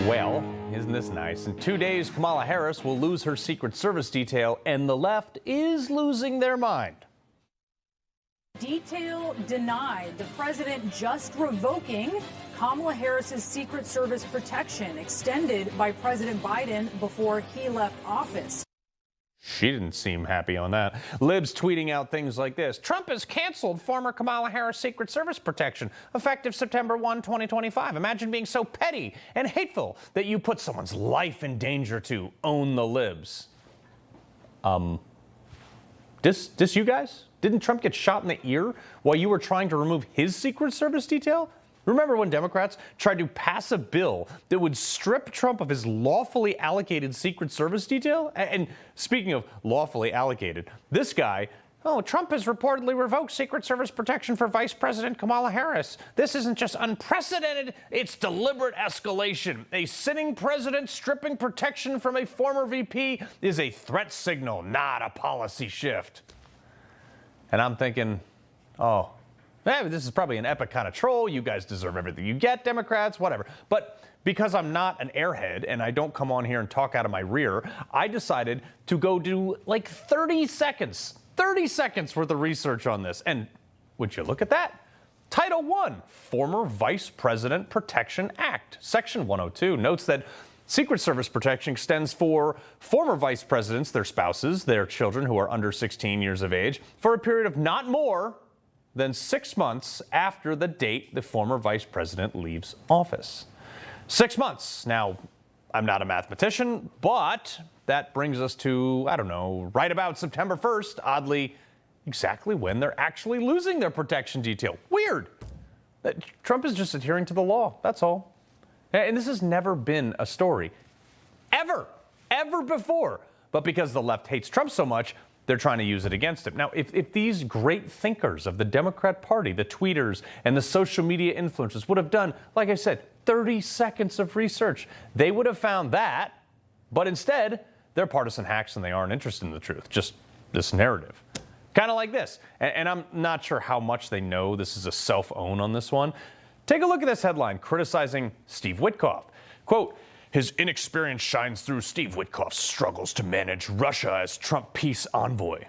Well, isn't this nice? In 2 days, Kamala Harris will lose her Secret Service detail, and the left is losing their mind. Detail denied. The president just revoking Kamala Harris's Secret Service protection extended by President Biden before he left office. She didn't seem happy on that. Libs tweeting out things like this. Trump has canceled former Kamala Harris Secret Service protection effective September 1, 2025. Imagine being so petty and hateful that you put someone's life in danger to own the libs. This you guys? Didn't Trump get shot in the ear while you were trying to remove his Secret Service detail? Remember when Democrats tried to pass a bill that would strip Trump of his lawfully allocated Secret Service detail? And speaking of lawfully allocated, this guy, Trump has reportedly revoked Secret Service protection for Vice President Kamala Harris. This isn't just unprecedented, it's deliberate escalation. A sitting president stripping protection from a former VP is a threat signal, not a policy shift. And I'm thinking, this is probably an epic kind of troll. You guys deserve everything you get, Democrats, whatever. But because I'm not an airhead and I don't come on here and talk out of my rear, I decided to go do like 30 seconds worth of research on this. And would you look at that? Title I, Former Vice President Protection Act. Section 102 notes that Secret Service protection extends for former vice presidents, their spouses, their children who are under 16 years of age, for a period of not more than 6 months after the date the former vice president leaves office. 6 months. Now, I'm not a mathematician, but that brings us to, right about September 1st, oddly, exactly when they're actually losing their protection detail. Weird. Trump is just adhering to the law, that's all. And this has never been a story, ever before. But because the left hates Trump so much, they're trying to use it against him. Now, if these great thinkers of the Democrat Party, the tweeters and the social media influencers would have done, like I said, 30 seconds of research, they would have found that. But instead, they're partisan hacks and they aren't interested in the truth, just this narrative. Kind of like this. And I'm not sure how much they know this is a self-own on this one. Take a look at this headline criticizing Steve Witkoff. Quote, his inexperience shines through. Steve Witkoff struggles to manage Russia as Trump peace envoy.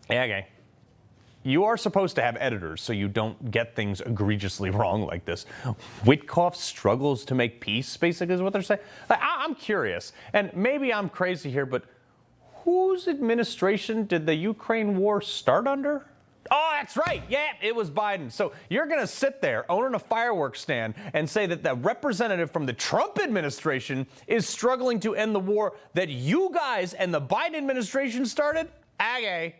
Yeah, okay. You are supposed to have editors so you don't get things egregiously wrong like this. Witkoff struggles to make peace, basically, is what they're saying. I'm curious, and maybe I'm crazy here, but whose administration did the Ukraine war start under? Oh, that's right. Yeah, it was Biden. So you're going to sit there owning a fireworks stand and say that the representative from the Trump administration is struggling to end the war that you guys and the Biden administration started? Okay.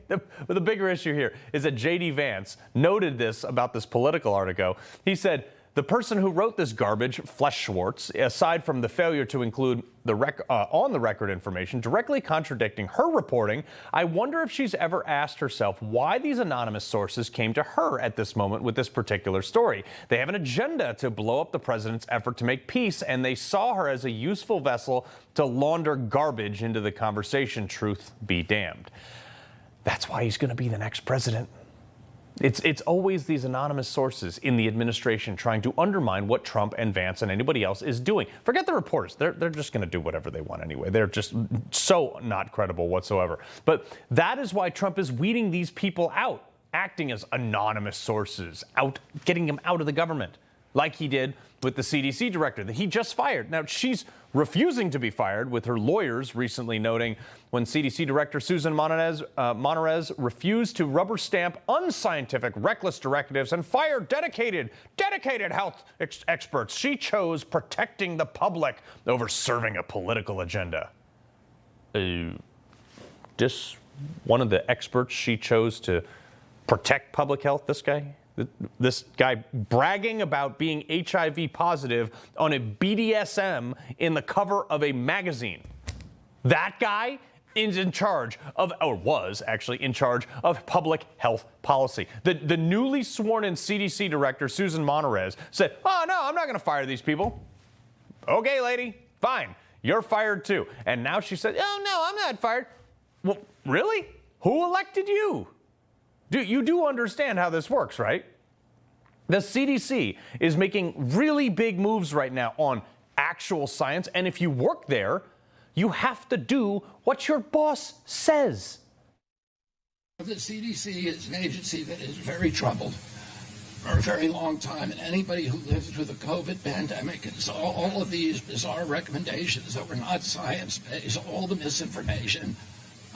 The bigger issue here is that J.D. Vance noted this about this Political article. He said, the person who wrote this garbage, Flesh Schwartz, aside from the failure to include the on-the-record information directly contradicting her reporting, I wonder if she's ever asked herself why these anonymous sources came to her at this moment with this particular story. They have an agenda to blow up the president's effort to make peace, and they saw her as a useful vessel to launder garbage into the conversation. Truth be damned. That's why he's going to be the next president. It's always these anonymous sources in the administration trying to undermine what Trump and Vance and anybody else is doing. Forget the reporters. They're just going to do whatever they want anyway. They're just so not credible whatsoever. But that is why Trump is weeding these people out, acting as anonymous sources, getting them out of the government, like he did with the CDC director that he just fired. Now, she's refusing to be fired, with her lawyers recently noting when CDC Director Susan Monarez refused to rubber stamp unscientific, reckless directives and fire dedicated health experts. She chose protecting the public over serving a political agenda. This one of the experts she chose to protect public health, this guy bragging about being HIV positive on a BDSM in the cover of a magazine. That guy is in charge of, or was actually in charge of public health policy. The newly sworn in CDC director, Susan Monarez, said, oh, no, I'm not going to fire these people. Okay, lady, fine. You're fired too. And now she said, oh, no, I'm not fired. Well, really? Who elected you? You do understand how this works, right? The CDC is making really big moves right now on actual science, and if you work there, you have to do what your boss says. The CDC is an agency that is very troubled for a very long time, and anybody who lived through the COVID pandemic and saw all of these bizarre recommendations that were not science-based, all the misinformation,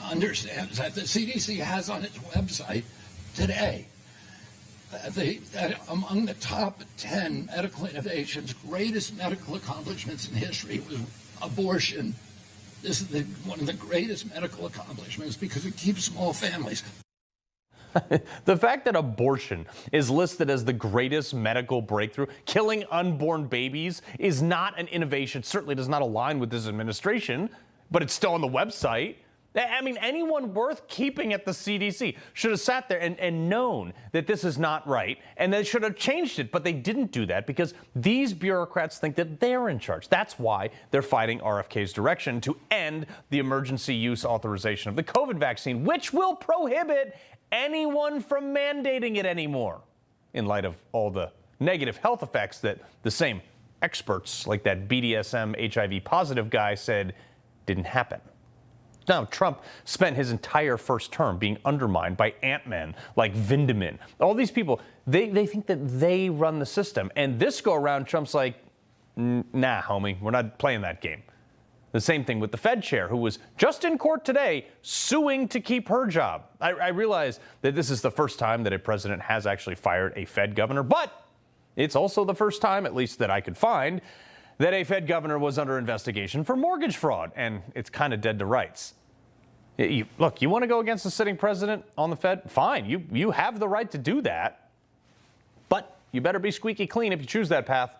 understands that the CDC has on its website today that among the top 10 medical innovations, greatest medical accomplishments in history was abortion. This is one of the greatest medical accomplishments because it keeps small families. The fact that abortion is listed as the greatest medical breakthrough, killing unborn babies, is not an innovation. Certainly does not align with this administration, but it's still on the website. I mean, anyone worth keeping at the CDC should have sat there and known that this is not right, and they should have changed it, but they didn't do that because these bureaucrats think that they're in charge. That's why they're fighting RFK's direction to end the emergency use authorization of the COVID vaccine, which will prohibit anyone from mandating it anymore, in light of all the negative health effects that the same experts like that BDSM HIV positive guy said didn't happen. Now, Trump spent his entire first term being undermined by ant-men like Vindman. All these people, they think that they run the system. And this go around, Trump's like, nah, homie, we're not playing that game. The same thing with the Fed chair, who was just in court today suing to keep her job. I realize that this is the first time that a president has actually fired a Fed governor, but it's also the first time, at least that I could find, that a Fed governor was under investigation for mortgage fraud, and it's kind of dead to rights. Look, you want to go against the sitting president on the Fed? Fine, you have the right to do that, but you better be squeaky clean if you choose that path.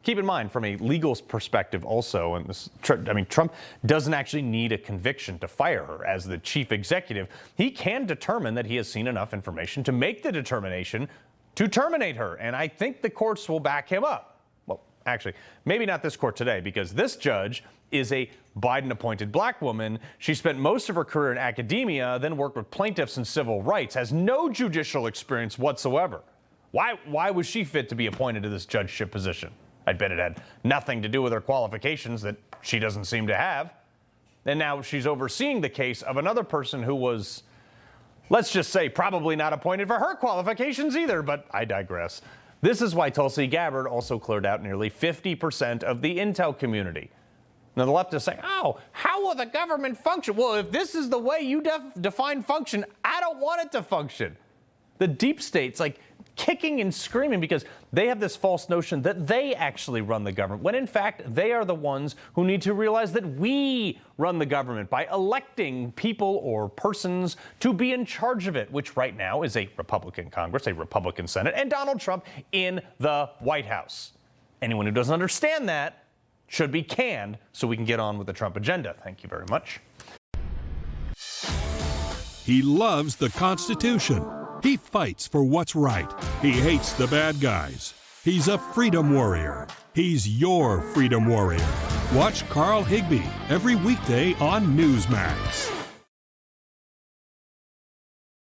Keep in mind, from a legal perspective also, and Trump doesn't actually need a conviction to fire her as the chief executive. He can determine that he has seen enough information to make the determination to terminate her, and I think the courts will back him up. Well, actually, maybe not this court today, because this judge is a Biden-appointed black woman. She spent most of her career in academia, then worked with plaintiffs in civil rights, has no judicial experience whatsoever. Why was she fit to be appointed to this judgeship position? I bet it had nothing to do with her qualifications that she doesn't seem to have. And now she's overseeing the case of another person who was, let's just say, probably not appointed for her qualifications either, but I digress. This is why Tulsi Gabbard also cleared out nearly 50% of the intel community. Now, the left is saying, oh, how will the government function? Well, if this is the way you define function, I don't want it to function. The deep state's like kicking and screaming because they have this false notion that they actually run the government, when in fact they are the ones who need to realize that we run the government by electing people or persons to be in charge of it, which right now is a Republican Congress, a Republican Senate, and Donald Trump in the White House. Anyone who doesn't understand that should be canned so we can get on with the Trump agenda. Thank you very much. He loves the Constitution. He fights for what's right. He hates the bad guys. He's a freedom warrior. He's your freedom warrior. Watch Carl Higbie every weekday on Newsmax.